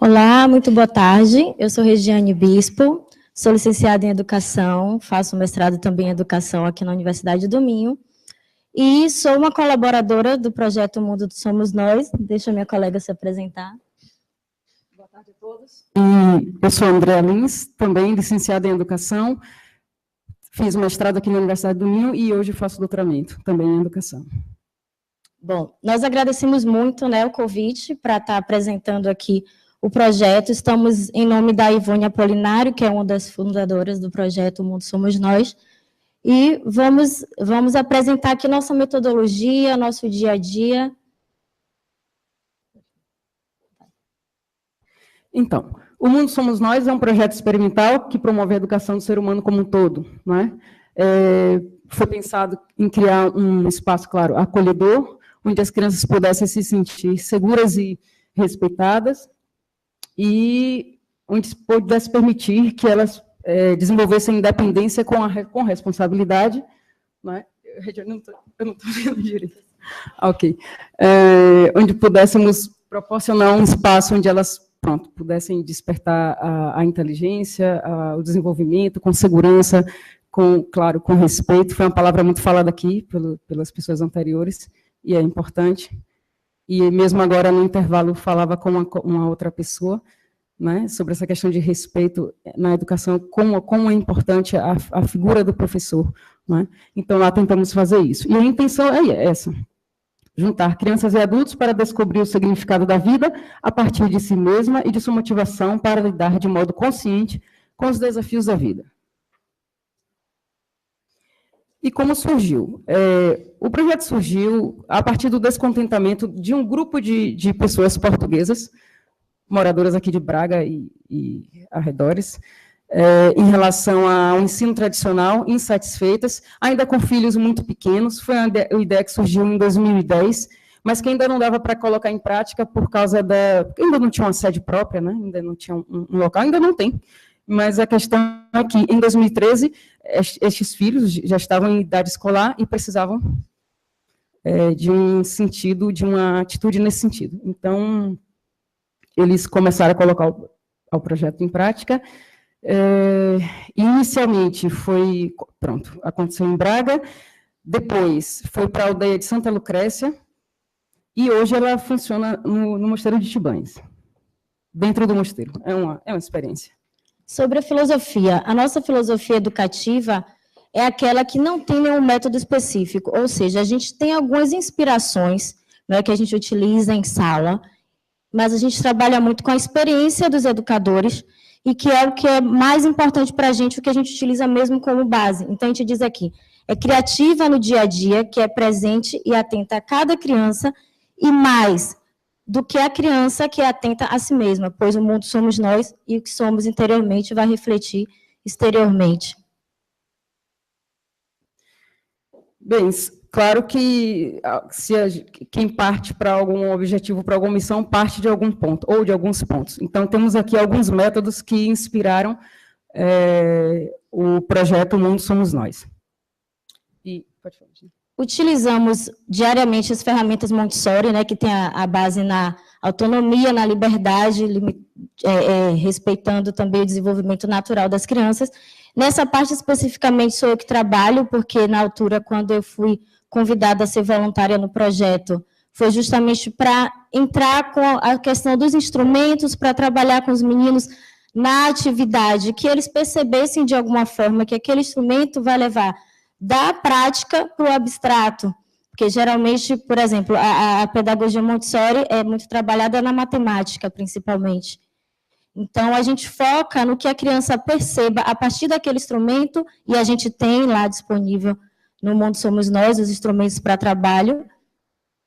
Olá, muito boa tarde. Eu sou Regiane Bispo, sou licenciada em Educação, faço mestrado também em Educação aqui na Universidade do Minho e sou uma colaboradora do projeto Mundo Somos Nós. Deixa a minha colega se apresentar. Boa tarde a todos. E eu sou Andréa Lins, também licenciada em Educação, fiz mestrado aqui na Universidade do Minho e hoje faço doutoramento, também em Educação. Bom, nós agradecemos muito, o convite para estar apresentando aqui o projeto. Estamos em nome da Ivone Apolinário, que é uma das fundadoras do projeto Mundo Somos Nós, e vamos apresentar aqui nossa metodologia, nosso dia a dia. Então, o Mundo Somos Nós é um projeto experimental que promove a educação do ser humano como um todo, não é? Foi pensado em criar um espaço, claro, acolhedor, onde as crianças pudessem se sentir seguras e respeitadas, e onde pudesse permitir que elas desenvolvessem independência com responsabilidade, não é? Eu não estou vendo direito. Ok. Onde pudéssemos proporcionar um espaço onde elas, pudessem despertar a inteligência, o desenvolvimento, com segurança, claro, com respeito. Foi uma palavra muito falada aqui pelas pessoas anteriores, e é importante. E mesmo agora, no intervalo, falava com uma outra pessoa, né, sobre essa questão de respeito na educação, como é importante a figura do professor. Né? Então, lá tentamos fazer isso. E a intenção é essa: juntar crianças e adultos para descobrir o significado da vida a partir de si mesma e de sua motivação para lidar de modo consciente com os desafios da vida. E como surgiu? O projeto surgiu a partir do descontentamento de um grupo de pessoas portuguesas, moradoras aqui de Braga e arredores, em relação ao ensino tradicional, insatisfeitas, ainda com filhos muito pequenos. Foi uma ideia que surgiu em 2010, mas que ainda não dava para colocar em prática por causa porque ainda não tinha uma sede própria, né? Ainda não tinha um local, ainda não tem. Mas a questão é que, em 2013, estes filhos já estavam em idade escolar e precisavam de um sentido, de uma atitude nesse sentido. Então, eles começaram a colocar o projeto em prática. Inicialmente, aconteceu em Braga, depois foi para a aldeia de Santa Lucrécia, e hoje ela funciona no Mosteiro de Tibanhas, dentro do mosteiro. É uma experiência. Sobre a filosofia, a nossa filosofia educativa é aquela que não tem nenhum método específico, ou seja, a gente tem algumas inspirações, que a gente utiliza em sala, mas a gente trabalha muito com a experiência dos educadores, e que é o que é mais importante para a gente, o que a gente utiliza mesmo como base. Então, a gente diz aqui, é criativa no dia a dia, que é presente e atenta a cada criança, e mais do que a criança que é atenta a si mesma, pois o mundo somos nós, e o que somos interiormente vai refletir exteriormente. Bem, claro que quem parte para algum objetivo, para alguma missão, parte de algum ponto, ou de alguns pontos. Então, temos aqui alguns métodos que inspiraram o projeto Mundo Somos Nós. Pode falar, gente. Utilizamos diariamente as ferramentas Montessori, que tem a base na autonomia, na liberdade, respeitando também o desenvolvimento natural das crianças. Nessa parte, especificamente, sou eu que trabalho, porque, na altura, quando eu fui convidada a ser voluntária no projeto, foi justamente para entrar com a questão dos instrumentos, para trabalhar com os meninos na atividade, que eles percebessem, de alguma forma, que aquele instrumento vai levar da prática para o abstrato, porque, geralmente, por exemplo, a pedagogia Montessori é muito trabalhada na matemática, principalmente. Então, a gente foca no que a criança perceba a partir daquele instrumento, e a gente tem lá disponível no Mundo Somos Nós os instrumentos para trabalho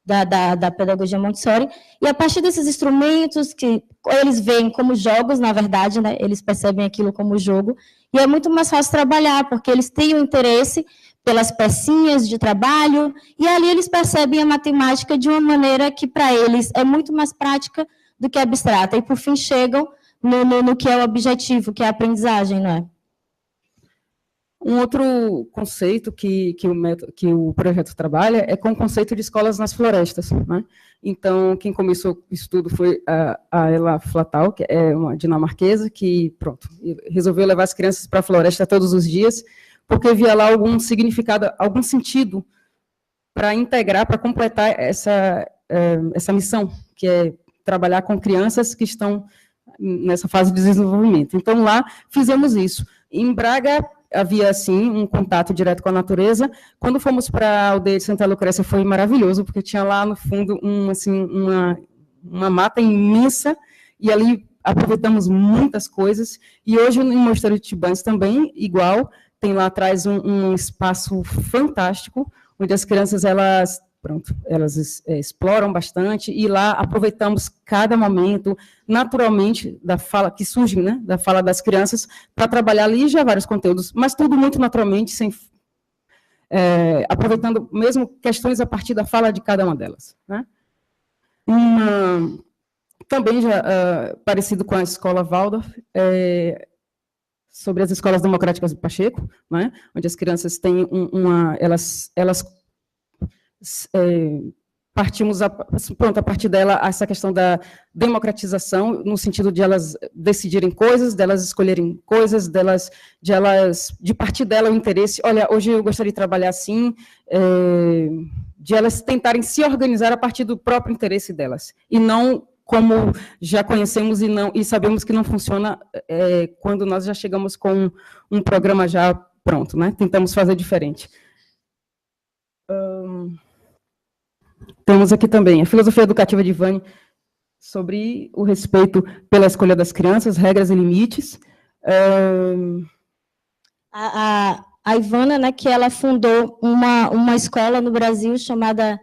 da pedagogia Montessori, e a partir desses instrumentos, que eles veem como jogos, na verdade, eles percebem aquilo como jogo, e é muito mais fácil trabalhar, porque eles têm o interesse pelas pecinhas de trabalho, e ali eles percebem a matemática de uma maneira que, para eles, é muito mais prática do que abstrata, e, por fim, chegam no que é o objetivo, que é a aprendizagem, não é? Um outro conceito que o projeto trabalha é com o conceito de escolas nas florestas, né? Então, quem começou isso tudo foi a Ela Flatal, que é uma dinamarquesa, que, pronto, resolveu levar as crianças para a floresta todos os dias, porque via lá algum significado, algum sentido para integrar, para completar essa missão, que é trabalhar com crianças que estão nessa fase de desenvolvimento. Então, lá, fizemos isso. Em Braga, havia, assim, um contato direto com a natureza. Quando fomos para a aldeia de Santa Lucrécia, foi maravilhoso, porque tinha lá, no fundo, uma mata imensa, e ali aproveitamos muitas coisas. E hoje, em Mosteiro de Tibães também, igual, tem lá atrás um espaço fantástico, onde as crianças, elas exploram bastante, e lá aproveitamos cada momento, naturalmente, da fala que surge, né, da fala das crianças, para trabalhar ali já vários conteúdos, mas tudo muito naturalmente, aproveitando mesmo questões a partir da fala de cada uma delas, né? Também já parecido com a escola Waldorf, sobre as escolas democráticas do Pacheco, né, onde as crianças têm elas partimos, a partir dela, essa questão da democratização, no sentido de elas decidirem coisas, delas escolherem coisas, de partir dela o interesse, olha, hoje eu gostaria de trabalhar assim, de elas tentarem se organizar a partir do próprio interesse delas, e não como já conhecemos e sabemos que não funciona quando nós já chegamos com um programa já pronto, né? Tentamos fazer diferente. Temos aqui também a filosofia educativa de Ivane, sobre o respeito pela escolha das crianças, regras e limites. A Ivana, né, que ela fundou uma escola no Brasil chamada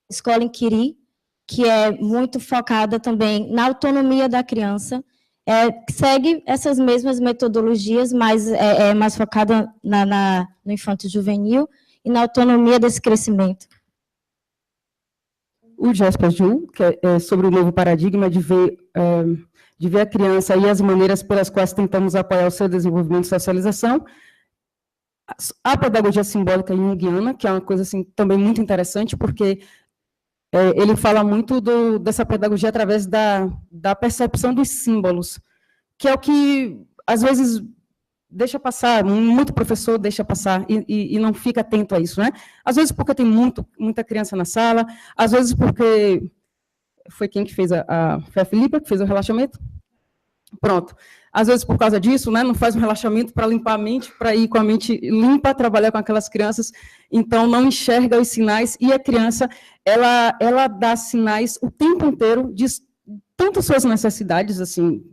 Escola Inquiri, que é muito focada também na autonomia da criança, segue essas mesmas metodologias, mas é mais focada no infanto juvenil e na autonomia desse crescimento. O Jasper Jul, que é sobre o novo paradigma de ver a criança e as maneiras pelas quais tentamos apoiar o seu desenvolvimento e socialização. A pedagogia simbólica junguiana, que é uma coisa assim, também muito interessante, porque ele fala muito dessa pedagogia através da percepção dos símbolos, que é o que, às vezes, deixa passar, muito professor deixa passar e não fica atento a isso, né? Às vezes porque tem muita criança na sala, às vezes porque foi quem que fez foi a Filipa que fez o relaxamento? Pronto. Às vezes por causa disso, né, não faz um relaxamento para limpar a mente, para ir com a mente limpa, trabalhar com aquelas crianças, então não enxerga os sinais, e a criança, ela dá sinais o tempo inteiro de tanto suas necessidades, assim,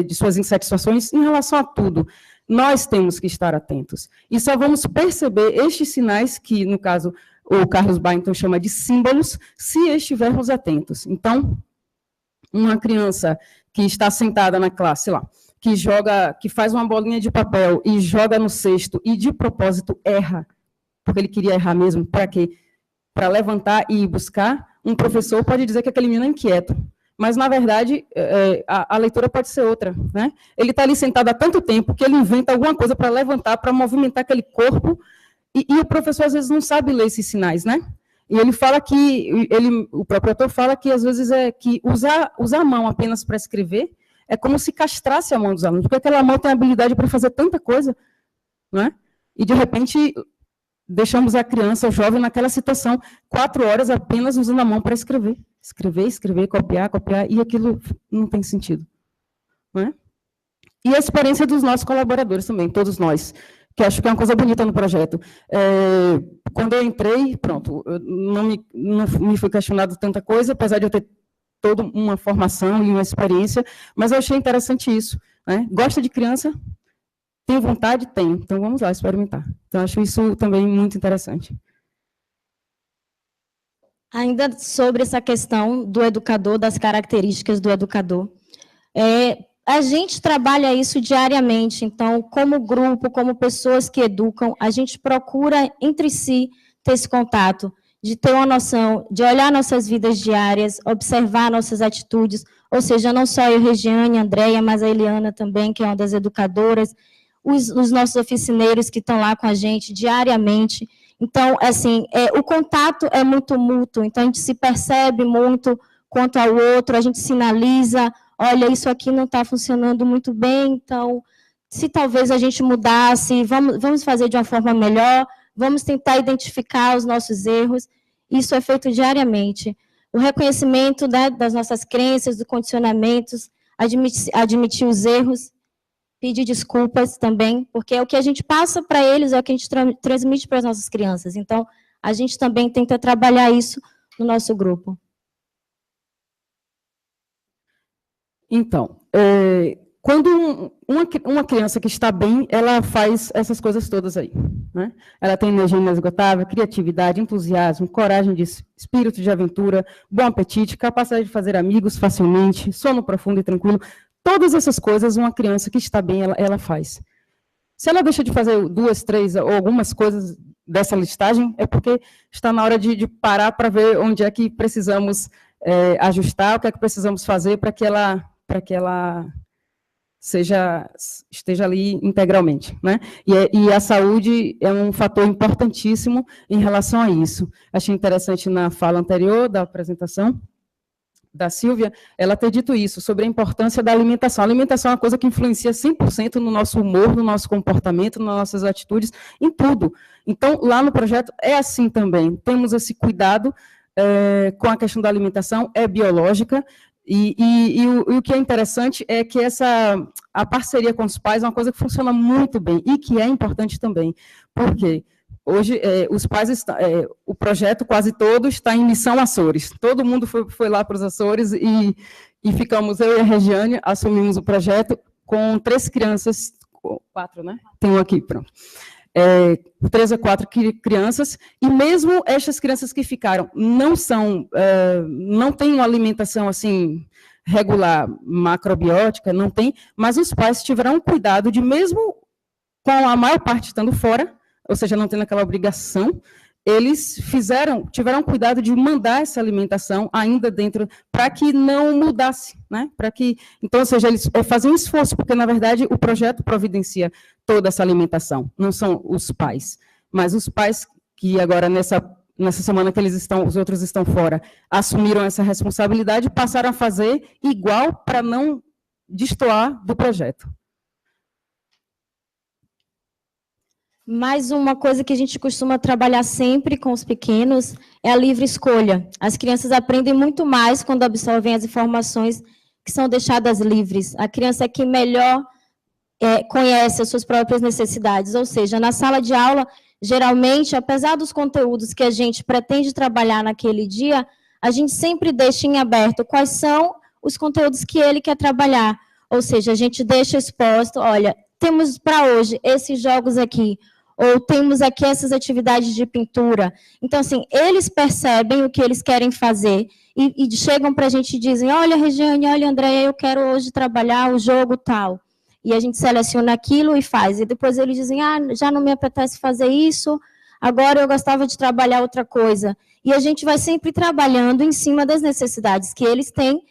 de suas insatisfações, em relação a tudo. Nós temos que estar atentos. E só vamos perceber estes sinais, que, no caso, o Carlos Byington chama de símbolos, se estivermos atentos. Então, uma criança que está sentada na classe, sei lá, que faz uma bolinha de papel e joga no cesto, e de propósito erra, porque ele queria errar mesmo, para quê? Para levantar e ir buscar, um professor pode dizer que aquele menino é inquieto, mas, na verdade, a leitura pode ser outra, né? Ele está ali sentado há tanto tempo que ele inventa alguma coisa para levantar, para movimentar aquele corpo, e o professor, às vezes, não sabe ler esses sinais, né? E ele fala que, o próprio autor fala que, às vezes, que usar a mão apenas para escrever é como se castrasse a mão dos alunos, porque aquela mão tem a habilidade para fazer tanta coisa, né? E, de repente, deixamos a criança, o jovem, naquela situação, 4 horas apenas usando a mão para escrever. Escrever, copiar, e aquilo não tem sentido. Não é? E a experiência dos nossos colaboradores também, todos nós, que acho que é uma coisa bonita no projeto. Quando eu entrei, pronto, não me foi questionado tanta coisa, apesar de eu ter toda uma formação e uma experiência, mas eu achei interessante isso. Né? Gosta de criança? Tem vontade? Tem. Então, vamos lá experimentar. Então, acho isso também muito interessante. Ainda sobre essa questão do educador, das características do educador, a gente trabalha isso diariamente, então, como grupo, como pessoas que educam, a gente procura, entre si, ter esse contato, de ter uma noção, de olhar nossas vidas diárias, observar nossas atitudes, ou seja, não só eu, Regiane, Andréia, mas a Eliana também, que é uma das educadoras, os nossos oficineiros que estão lá com a gente diariamente. Então, assim, o contato é muito mútuo, então a gente se percebe muito quanto ao outro, a gente sinaliza, olha, isso aqui não está funcionando muito bem, então, se talvez a gente mudasse, vamos fazer de uma forma melhor, vamos tentar identificar os nossos erros, isso é feito diariamente. O reconhecimento, né, das nossas crenças, dos condicionamentos, admitir os erros, pedir desculpas também, porque é o que a gente passa para eles, é o que a gente transmite para as nossas crianças. Então, a gente também tenta trabalhar isso no nosso grupo. Então, quando uma criança que está bem, ela faz essas coisas todas aí, né? Ela tem energia inesgotável, criatividade, entusiasmo, coragem, de espírito de aventura, bom apetite, capacidade de fazer amigos facilmente, sono profundo e tranquilo. Todas essas coisas, uma criança que está bem, ela faz. Se ela deixa de fazer 2, 3 ou algumas coisas dessa listagem, é porque está na hora de parar para ver onde é que precisamos ajustar, o que é que precisamos fazer para que ela esteja ali integralmente, né? E a saúde é um fator importantíssimo em relação a isso. Achei interessante na fala anterior da apresentação da Silvia, ela ter dito isso, sobre a importância da alimentação. A alimentação é uma coisa que influencia 100% no nosso humor, no nosso comportamento, nas nossas atitudes, em tudo. Então, lá no projeto é assim também. Temos esse cuidado com a questão da alimentação, é biológica, e o que é interessante é que a parceria com os pais é uma coisa que funciona muito bem, e que é importante também. Por quê? Hoje, os pais o projeto quase todo está em Missão Açores. Todo mundo foi lá para os Açores e ficamos, eu e a Regiane, assumimos o projeto com 3 crianças, 4, né? Tem um aqui, pronto. 3 a 4 crianças, e mesmo estas crianças que ficaram não têm uma alimentação assim regular, macrobiótica, não tem, mas os pais tiveram cuidado de, mesmo com a maior parte estando fora, ou seja, não tendo aquela obrigação, eles tiveram cuidado de mandar essa alimentação ainda dentro, para que não mudasse, né? Então, ou seja, eles faziam um esforço, porque, na verdade, o projeto providencia toda essa alimentação, não são os pais, mas os pais que agora, nessa semana que os outros estão fora, assumiram essa responsabilidade e passaram a fazer igual para não destoar do projeto. Mais uma coisa que a gente costuma trabalhar sempre com os pequenos é a livre escolha. As crianças aprendem muito mais quando absorvem as informações que são deixadas livres. A criança é que melhor conhece as suas próprias necessidades, ou seja, na sala de aula, geralmente, apesar dos conteúdos que a gente pretende trabalhar naquele dia, a gente sempre deixa em aberto quais são os conteúdos que ele quer trabalhar. Ou seja, a gente deixa exposto, olha, temos para hoje esses jogos aqui, ou temos aqui essas atividades de pintura. Então, assim, eles percebem o que eles querem fazer e chegam para a gente e dizem, olha, Regiane, olha, Andréia, eu quero hoje trabalhar o jogo tal. E a gente seleciona aquilo e faz. E depois eles dizem, já não me apetece fazer isso, agora eu gostava de trabalhar outra coisa. E a gente vai sempre trabalhando em cima das necessidades que eles têm.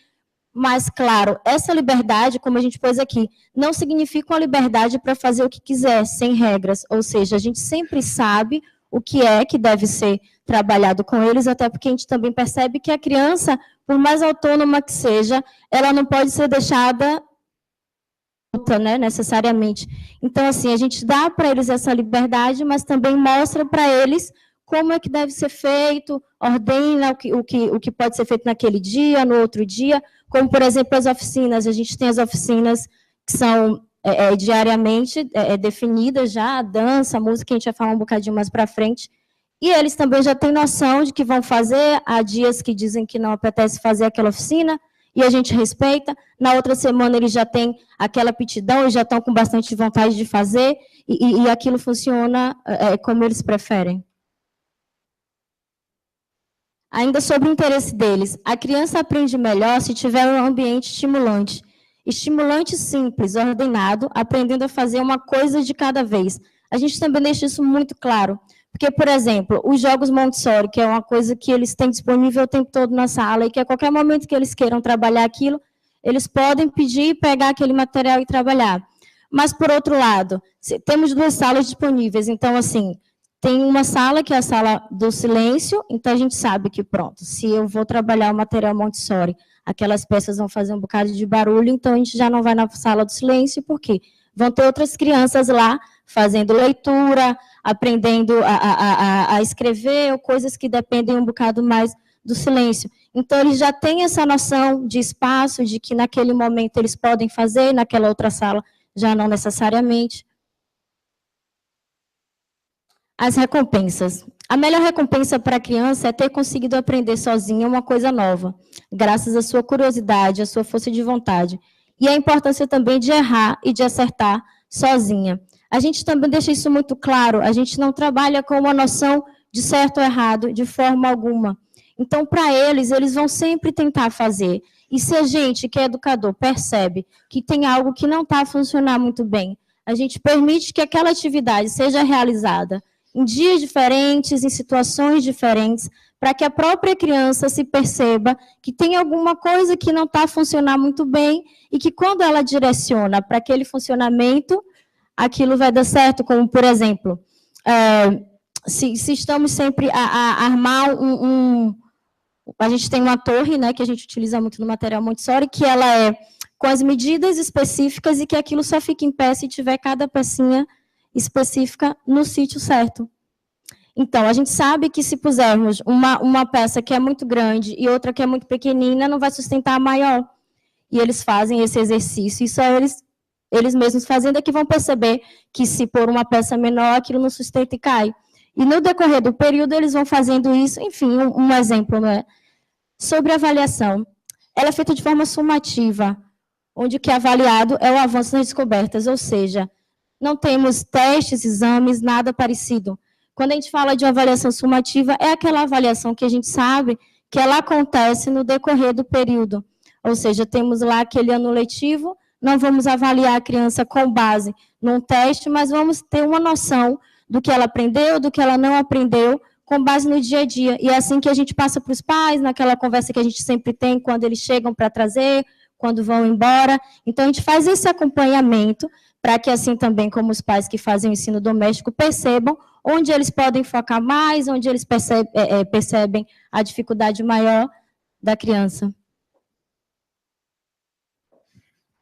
Mas, claro, essa liberdade, como a gente pôs aqui, não significa uma liberdade para fazer o que quiser, sem regras. Ou seja, a gente sempre sabe o que é que deve ser trabalhado com eles, até porque a gente também percebe que a criança, por mais autônoma que seja, ela não pode ser deixada, né, necessariamente. Então, assim, a gente dá para eles essa liberdade, mas também mostra para eles como é que deve ser feito, ordena o que pode ser feito naquele dia, no outro dia, como, por exemplo, as oficinas. A gente tem as oficinas que são diariamente definidas já, a dança, a música, a gente vai falar um bocadinho mais para frente, e eles também já têm noção de que vão fazer, há dias que dizem que não apetece fazer aquela oficina, e a gente respeita, na outra semana eles já têm aquela aptidão, e já estão com bastante vontade de fazer, e aquilo funciona como eles preferem. Ainda sobre o interesse deles, a criança aprende melhor se tiver um ambiente estimulante. Estimulante simples, ordenado, aprendendo a fazer uma coisa de cada vez. A gente também deixa isso muito claro, porque, por exemplo, os jogos Montessori, que é uma coisa que eles têm disponível o tempo todo na sala, e que a qualquer momento que eles queiram trabalhar aquilo, eles podem pedir, pegar aquele material e trabalhar. Mas, por outro lado, temos 2 salas disponíveis. Então, assim, tem uma sala que é a sala do silêncio, então a gente sabe que, pronto, se eu vou trabalhar o material Montessori, aquelas peças vão fazer um bocado de barulho, então a gente já não vai na sala do silêncio, por quê? Vão ter outras crianças lá fazendo leitura, aprendendo a escrever, ou coisas que dependem um bocado mais do silêncio. Então, eles já têm essa noção de espaço, de que naquele momento eles podem fazer, naquela outra sala já não necessariamente. As recompensas. A melhor recompensa para a criança é ter conseguido aprender sozinha uma coisa nova, graças à sua curiosidade, à sua força de vontade. E a importância também de errar e de acertar sozinha. A gente também deixa isso muito claro, a gente não trabalha com uma noção de certo ou errado de forma alguma. Então, para eles vão sempre tentar fazer. E se a gente, que é educador, percebe que tem algo que não está a funcionar muito bem, a gente permite que aquela atividade seja realizada em dias diferentes, em situações diferentes, para que a própria criança se perceba que tem alguma coisa que não está a funcionar muito bem e que quando ela direciona para aquele funcionamento, aquilo vai dar certo, como, por exemplo, se estamos sempre a armar a gente tem uma torre, né, que a gente utiliza muito no material Montessori, que ela é com as medidas específicas e que aquilo só fica em pé se tiver cada pecinha específica no sítio certo. Então, a gente sabe que se pusermos uma peça que é muito grande e outra que é muito pequenina, não vai sustentar a maior. E eles fazem esse exercício, e só eles mesmos fazendo é que vão perceber que se pôr uma peça menor, aquilo não sustenta e cai. E no decorrer do período, eles vão fazendo isso, enfim, um exemplo, né? Sobre a avaliação. Ela é feita de forma sumativa, onde o que é avaliado é o avanço nas descobertas, ou seja, não temos testes, exames, nada parecido. Quando a gente fala de avaliação sumativa, é aquela avaliação que a gente sabe que ela acontece no decorrer do período. Ou seja, temos lá aquele ano letivo, não vamos avaliar a criança com base num teste, mas vamos ter uma noção do que ela aprendeu, do que ela não aprendeu, com base no dia a dia. E é assim que a gente passa para os pais, naquela conversa que a gente sempre tem quando eles chegam para trazer, quando vão embora. Então, a gente faz esse acompanhamento para que, assim também como os pais que fazem o ensino doméstico, percebam onde eles podem focar mais, onde eles percebem a dificuldade maior da criança.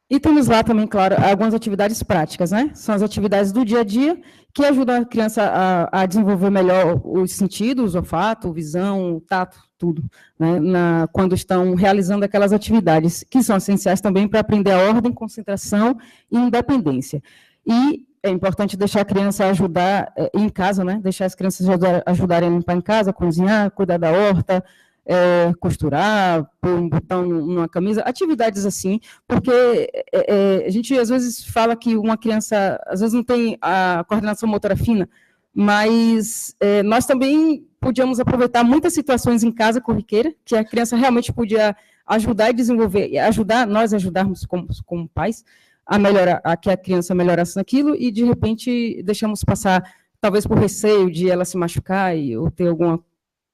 E temos lá também, claro, algumas atividades práticas, né? São as atividades do dia a dia que ajudam a criança a desenvolver melhor os sentidos, olfato, visão, tato, tudo, né? Quando estão realizando aquelas atividades que são essenciais também para aprender a ordem, concentração e independência. E é importante deixar a criança ajudar em casa, né? Deixar as crianças ajudarem a limpar em casa, cozinhar, cuidar da horta, costurar, pôr um botão numa camisa, atividades assim, porque a gente às vezes fala que uma criança, às vezes não tem a coordenação motora fina, mas nós também podíamos aproveitar muitas situações em casa corriqueira, que a criança realmente podia ajudar e desenvolver, nós ajudarmos como pais, a melhorar, a que a criança melhorasse naquilo, e de repente deixamos passar, talvez por receio de ela se machucar ou ter alguma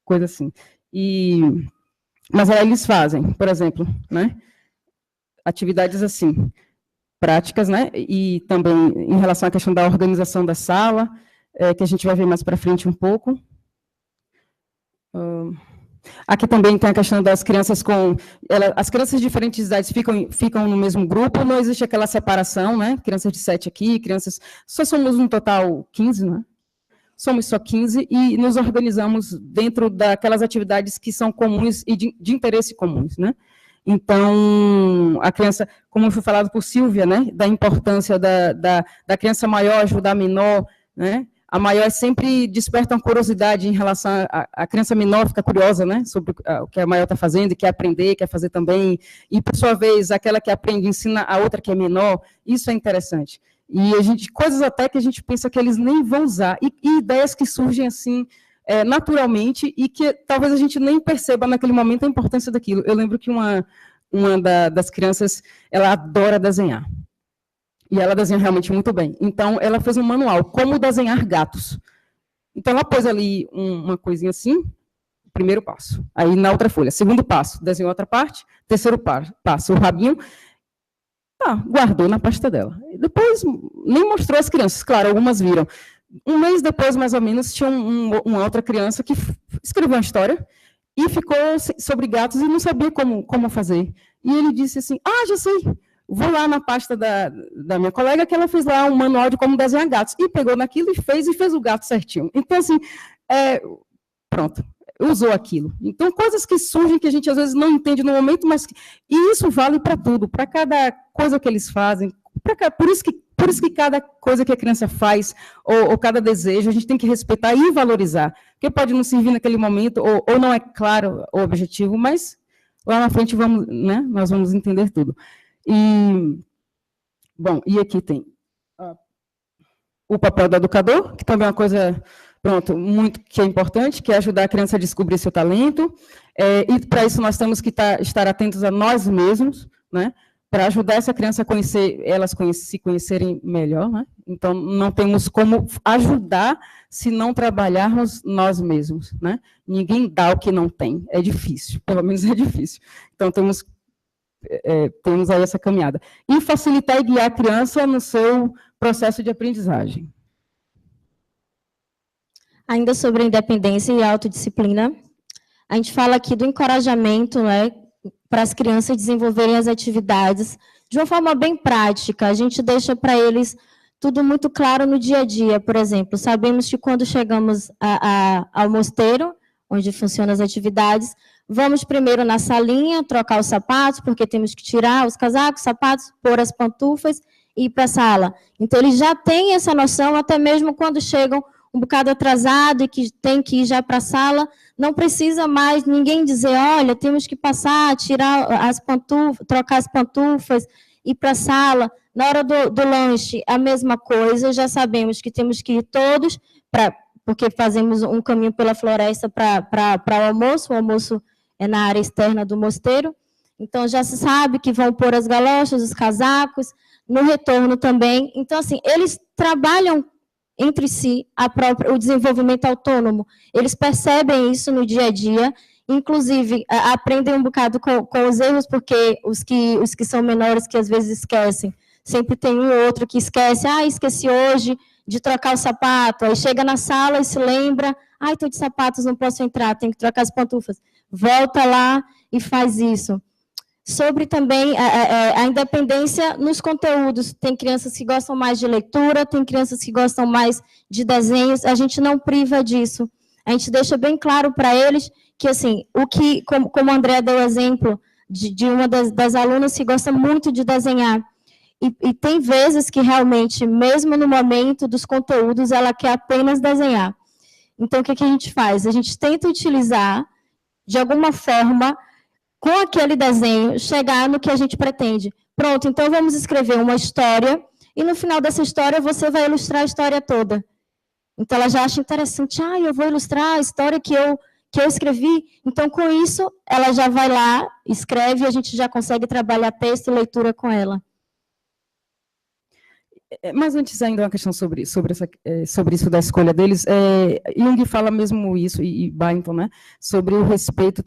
coisa assim. Mas aí eles fazem, por exemplo, né, atividades assim, práticas, né, e também em relação à questão da organização da sala, que a gente vai ver mais para frente um pouco. Aqui também tem a questão das crianças as crianças de diferentes idades ficam no mesmo grupo, não existe aquela separação, né, crianças de 7 aqui, só somos no total 15, né? Somos só 15 e nos organizamos dentro daquelas atividades que são comuns e de interesse comuns, né? Então, a criança, como foi falado por Silvia, né, da importância da criança maior ajudar a menor, né? A maior sempre desperta uma curiosidade em relação à criança menor, fica curiosa, né, sobre o que a maior está fazendo e quer aprender, quer fazer também, e, por sua vez, aquela que aprende ensina a outra que é menor, isso é interessante. E coisas até que a gente pensa que eles nem vão usar, e ideias que surgem assim, naturalmente, e que talvez a gente nem perceba naquele momento a importância daquilo. Eu lembro que uma das crianças, ela adora desenhar, e ela desenha realmente muito bem. Então, ela fez um manual, como desenhar gatos. Então, ela pôs ali uma coisinha assim, primeiro passo, aí na outra folha, segundo passo, desenhou outra parte, terceiro passo, o rabinho. Tá, guardou na pasta dela. E depois nem mostrou às crianças, claro, algumas viram. Um mês depois, mais ou menos, tinha uma outra criança que escreveu uma história e ficou sobre gatos e não sabia como fazer. E ele disse assim, já sei, vou lá na pasta da minha colega, que ela fez lá um manual de como desenhar gatos. E pegou naquilo e fez o gato certinho. Então, assim, pronto, usou aquilo. Então, coisas que surgem que a gente, às vezes, não entende no momento, mas... E isso vale para tudo, para cada coisa que eles fazem. Por isso que cada coisa que a criança faz, ou cada desejo, a gente tem que respeitar e valorizar. Porque pode não servir naquele momento, ou não é claro o objetivo, mas lá na frente nós vamos entender tudo. E aqui tem o papel do educador, que também é uma coisa, muito que é importante, que é ajudar a criança a descobrir seu talento, e para isso nós temos que estar atentos a nós mesmos, né? Para ajudar essa criança a conhecer, se conhecerem melhor, né? Então, não temos como ajudar se não trabalharmos nós mesmos, né? Ninguém dá o que não tem, é difícil, pelo menos é difícil. Então, temos aí essa caminhada. E facilitar e guiar a criança no seu processo de aprendizagem. Ainda sobre a independência e a autodisciplina, a gente fala aqui do encorajamento, né, para as crianças desenvolverem as atividades de uma forma bem prática. A gente deixa para eles tudo muito claro no dia a dia. Por exemplo, sabemos que quando chegamos ao mosteiro, onde funcionam as atividades, vamos primeiro na salinha, trocar os sapatos, porque temos que tirar os casacos, sapatos, pôr as pantufas e ir para a sala. Então, eles já têm essa noção, até mesmo quando chegam um bocado atrasado e que tem que ir já para a sala, não precisa mais ninguém dizer, olha, temos que passar, tirar as pantufas, trocar as pantufas, ir para a sala. Na hora do lanche, a mesma coisa, já sabemos que temos que ir todos, porque fazemos um caminho pela floresta para o almoço é na área externa do mosteiro, então já se sabe que vão pôr as galochas, os casacos, no retorno também. Então, assim, eles trabalham entre si o desenvolvimento autônomo. Eles percebem isso no dia a dia, inclusive aprendem um bocado com os erros, porque os que são menores, que às vezes esquecem, sempre tem um ou outro que esquece, esqueci hoje de trocar o sapato, aí chega na sala e se lembra, estou de sapatos, não posso entrar, tenho que trocar as pantufas. Volta lá e faz isso. Sobre também a independência nos conteúdos. Tem crianças que gostam mais de leitura, tem crianças que gostam mais de desenhos, a gente não priva disso. A gente deixa bem claro para eles que, assim, como a Andrea deu exemplo de uma das alunas que gosta muito de desenhar, e tem vezes que realmente, mesmo no momento dos conteúdos, ela quer apenas desenhar. Então, o que a gente faz? A gente tenta utilizar, de alguma forma, com aquele desenho, chegar no que a gente pretende. Pronto, então vamos escrever uma história, e no final dessa história você vai ilustrar a história toda. Então ela já acha interessante, eu vou ilustrar a história que eu escrevi. Então, com isso, ela já vai lá, escreve, e a gente já consegue trabalhar texto e leitura com ela. Mas antes ainda uma questão sobre isso da escolha deles, Jung fala mesmo isso, e Byington, né, sobre o respeito.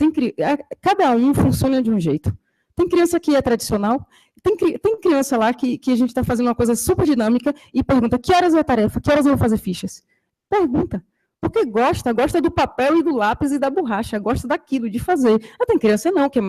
Cada um funciona de um jeito. Tem criança que é tradicional, tem criança lá que a gente está fazendo uma coisa super dinâmica e pergunta, que horas é a tarefa? Que horas eu vou fazer fichas? Pergunta. Porque gosta do papel e do lápis e da borracha, gosta daquilo, de fazer. Tem criança não, que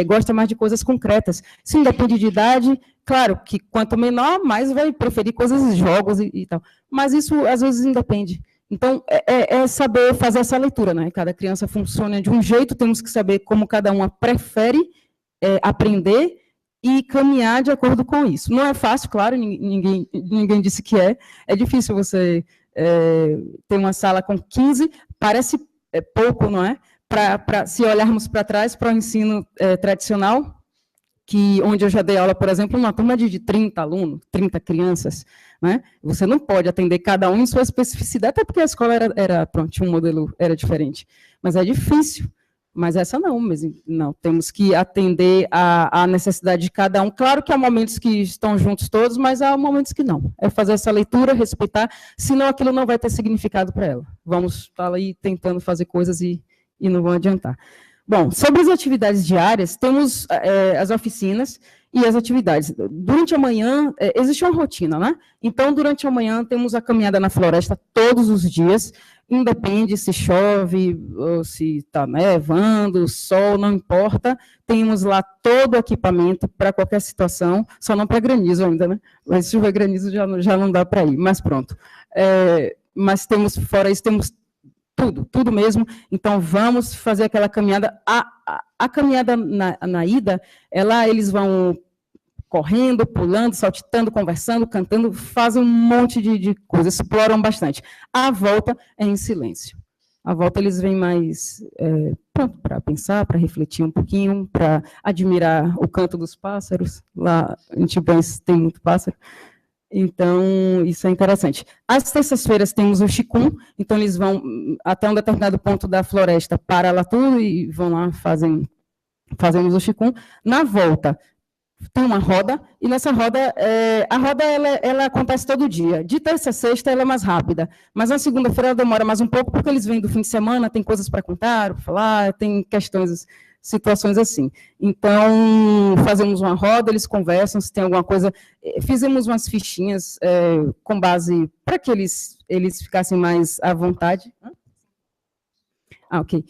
gosta mais de coisas concretas. Se não depende de idade, claro que quanto menor, mais vai preferir coisas, jogos e tal. Mas isso, às vezes, independe. Então, é saber fazer essa leitura, né? Cada criança funciona de um jeito, temos que saber como cada uma prefere aprender e caminhar de acordo com isso. Não é fácil, claro, ninguém disse que é. É difícil você... tem uma sala com 15, parece pouco, não é? Se olharmos para trás, para o ensino tradicional, onde eu já dei aula, por exemplo, uma turma de 30 alunos, 30 crianças, né? Você não pode atender cada um em sua especificidade, até porque a escola tinha um modelo, era diferente. Mas é difícil. Mas essa não, temos que atender à necessidade de cada um. Claro que há momentos que estão juntos todos, mas há momentos que não. É fazer essa leitura, respeitar, senão aquilo não vai ter significado para ela. Vamos estar aí tentando fazer coisas e não vão adiantar. Bom, sobre as atividades diárias, temos as oficinas, E as atividades. Durante a manhã, existe uma rotina, né? Então, durante a manhã, temos a caminhada na floresta todos os dias, independe se chove, ou se está nevando, sol, não importa, temos lá todo o equipamento para qualquer situação, só não para granizo ainda, né? Mas se tiver granizo já não dá para ir, mas pronto. Mas temos, fora isso, temos tudo mesmo. Então, vamos fazer aquela caminhada. A caminhada na ida, eles vão correndo, pulando, saltitando, conversando, cantando, fazem um monte de coisas, exploram bastante. A volta é em silêncio. A volta eles vêm mais para pensar, para refletir um pouquinho, para admirar o canto dos pássaros. Lá em Tibães tem muito pássaro. Então, isso é interessante. Às terças-feiras temos o Chikun, então eles vão até um determinado ponto da floresta, para lá tudo e vão lá, fazemos o Chikun. Na volta, tem uma roda, e nessa roda, a roda ela acontece todo dia. De terça a sexta, ela é mais rápida, mas na segunda-feira ela demora mais um pouco, porque eles vêm do fim de semana, tem coisas para contar, para falar, tem questões, situações assim. Então, fazemos uma roda, eles conversam, se tem alguma coisa. Fizemos umas fichinhas com base para que eles ficassem mais à vontade. Ok.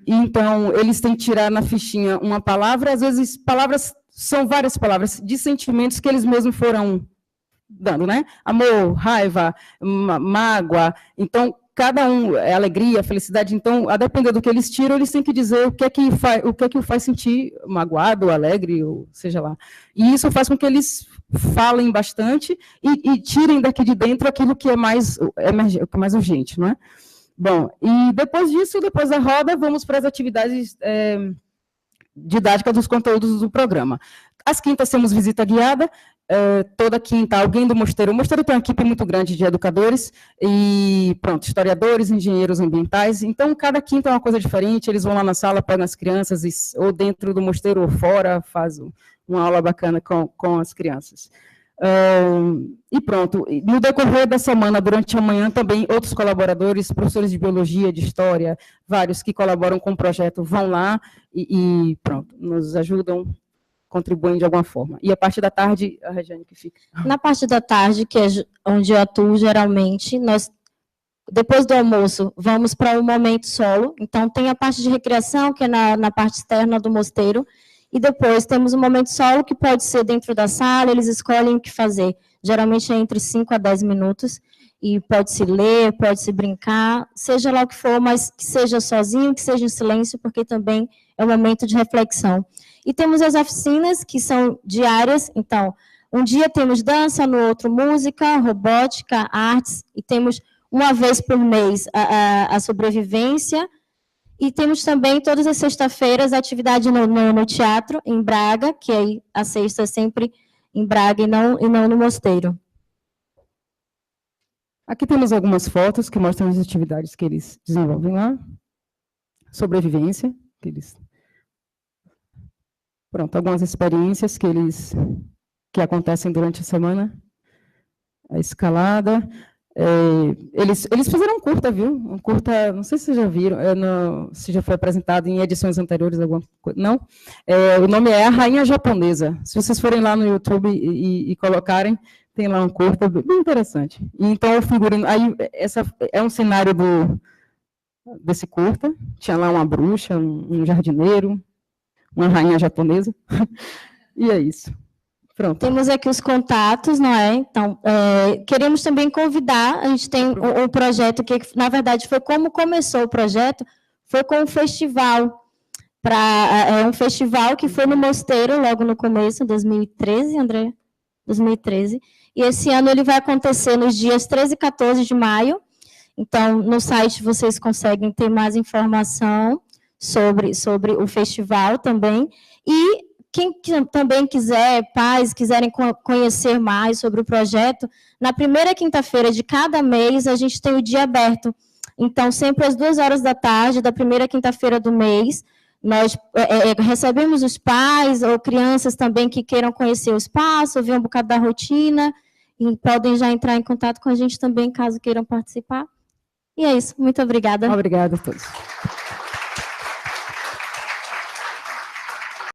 Então, eles têm que tirar na fichinha uma palavra, às vezes palavras são várias palavras de sentimentos que eles mesmos foram dando, né? Amor, raiva, mágoa. Então, cada um, alegria, felicidade. Então, a depender do que eles tiram, eles têm que dizer o que é que o faz sentir magoado, alegre, ou seja lá. E isso faz com que eles falem bastante e tirem daqui de dentro aquilo que é mais urgente, não é? Bom, e depois disso, depois da roda, vamos para as atividades didáticas dos conteúdos do programa. Às quintas temos visita guiada, toda quinta alguém do mosteiro. O mosteiro tem uma equipe muito grande de educadores, e pronto, historiadores, engenheiros ambientais, então cada quinta é uma coisa diferente, eles vão lá na sala, pegam as crianças, ou dentro do mosteiro ou fora, faz uma aula bacana com as crianças. E pronto, no decorrer da semana, durante a manhã, também outros colaboradores, professores de biologia, de história, vários que colaboram com o projeto, vão lá e pronto, nos ajudam, contribuem de alguma forma. E a parte da tarde, a Regiane que fica. Na parte da tarde, que é onde eu atuo geralmente, nós, depois do almoço, vamos para um momento solo, então tem a parte de recreação, que é na parte externa do mosteiro, e depois temos um momento solo, que pode ser dentro da sala, eles escolhem o que fazer. Geralmente é entre 5 a 10 minutos, e pode-se ler, pode-se brincar, seja lá o que for, mas que seja sozinho, que seja em silêncio, porque também é um momento de reflexão. E temos as oficinas, que são diárias, então, um dia temos dança, no outro música, robótica, artes, e temos uma vez por mês a sobrevivência. E temos também, todas as sextas-feiras, a atividade no teatro, em Braga, que aí a sexta é sempre em Braga e não no mosteiro. Aqui temos algumas fotos que mostram as atividades que eles desenvolvem lá. Sobrevivência, pronto, algumas experiências que acontecem durante a semana. A escalada. Eles fizeram um curta, viu? Um curta, não sei se vocês já viram, se já foi apresentado em edições anteriores, alguma coisa. Não? O nome é A Rainha Japonesa. Se vocês forem lá no YouTube e colocarem, tem lá um curta bem interessante. Então, o figurino, aí, essa é um cenário desse curta. Tinha lá uma bruxa, um jardineiro, uma rainha japonesa. E é isso. Pronto. Temos aqui os contatos, não é? Então, queremos também convidar, a gente tem um projeto que, na verdade, foi como começou o projeto, foi com um festival, um festival que foi no mosteiro, logo no começo, 2013, André? 2013. E esse ano ele vai acontecer nos dias 13 e 14 de maio. Então, no site vocês conseguem ter mais informação sobre o festival também. E quem também quiser, pais, quiserem conhecer mais sobre o projeto, na primeira quinta-feira de cada mês, a gente tem o dia aberto. Então, sempre às 14h, da primeira quinta-feira do mês, nós recebemos os pais ou crianças também que queiram conhecer o espaço, ver um bocado da rotina, e podem já entrar em contato com a gente também, caso queiram participar. E é isso. Muito obrigada. Obrigada a todos.